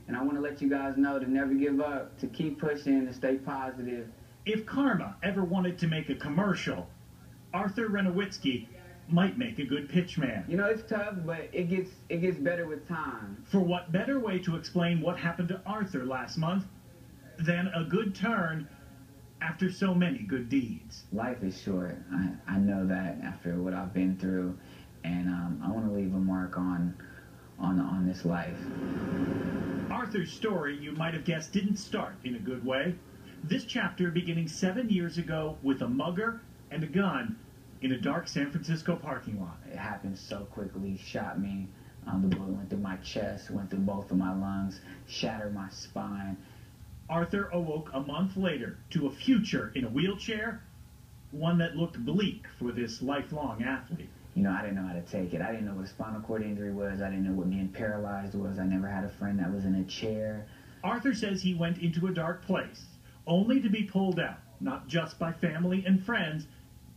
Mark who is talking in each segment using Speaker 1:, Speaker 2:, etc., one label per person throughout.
Speaker 1: And I want to let you guys know to never give up, to keep pushing, to stay positive.
Speaker 2: If Karma ever wanted to make a commercial, Arthur Renowitsky might make a good pitchman.
Speaker 1: You know, it's tough, but it gets better with time.
Speaker 2: For what better way to explain what happened to Arthur last month than a good turn after so many good deeds?
Speaker 1: Life is short. I know that after what I've been through, and I want to leave a mark on this life.
Speaker 2: Arthur's story, you might have guessed, didn't start in a good way. This chapter beginning 7 years ago with a mugger and a gun in a dark San Francisco parking lot.
Speaker 1: It happened so quickly, shot me. The bullet went through my chest, went through both of my lungs, shattered my spine.
Speaker 2: Arthur awoke a month later to a future in a wheelchair, one that looked bleak for this lifelong athlete.
Speaker 1: You know, I didn't know how to take it. I didn't know what a spinal cord injury was. I didn't know what being paralyzed was. I never had a friend that was in a chair.
Speaker 2: Arthur says he went into a dark place, only to be pulled out, not just by family and friends,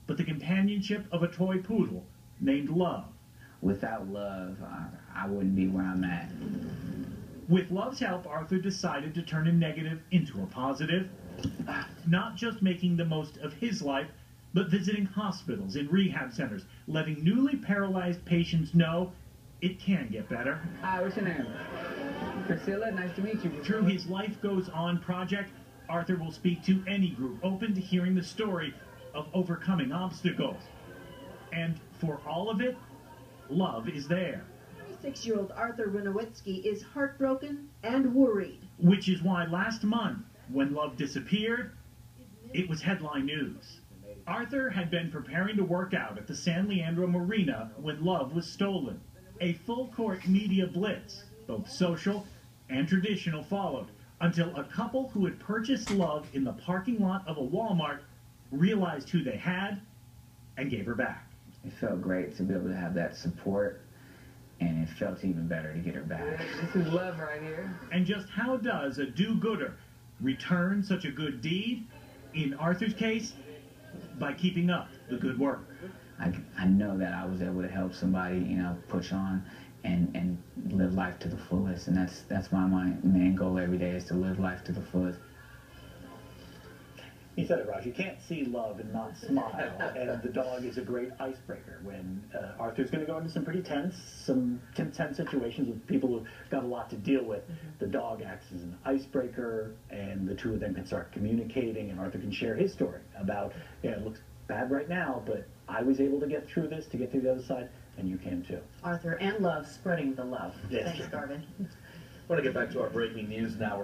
Speaker 2: but the companionship of a toy poodle named Love.
Speaker 1: Without Love, I wouldn't be where I'm at.
Speaker 2: With Love's help, Arthur decided to turn a negative into a positive, not just making the most of his life, but visiting hospitals and rehab centers, letting newly paralyzed patients know it can get better.
Speaker 1: Hi, what's your name? Priscilla, nice to meet you.
Speaker 2: Through his Life Goes On project, Arthur will speak to any group open to hearing the story of overcoming obstacles. And for all of it, Love is there.
Speaker 3: 26-year-old Arthur Renowitsky is heartbroken and worried.
Speaker 2: Which is why last month, when Love disappeared, it was headline news. Arthur had been preparing to work out at the San Leandro Marina when Love was stolen. A full-court media blitz, both social and traditional, followed, until a couple who had purchased Love in the parking lot of a Walmart realized who they had and gave her back.
Speaker 1: It felt great to be able to have that support, and it felt even better to get her back. This is Love right here.
Speaker 2: And just how does a do-gooder return such a good deed? In Arthur's case, by keeping up the good work.
Speaker 1: I know that I was able to help somebody, you know, push on and live life to the fullest, and that's my main goal every day, is to live life to the fullest.
Speaker 4: He said it, Raj. You can't see Love and not smile, and the dog is a great icebreaker. When Arthur's going to go into some pretty tense situations with people who've got a lot to deal with, the dog acts as an icebreaker, and the two of them can start communicating, and Arthur can share his story about, yeah, it looks bad right now, but I was able to get through this, to get through the other side, and you can too.
Speaker 5: Arthur and Love spreading the love.
Speaker 4: Yes.
Speaker 5: Thanks, Garvin.
Speaker 6: I want to get back to our breaking news now.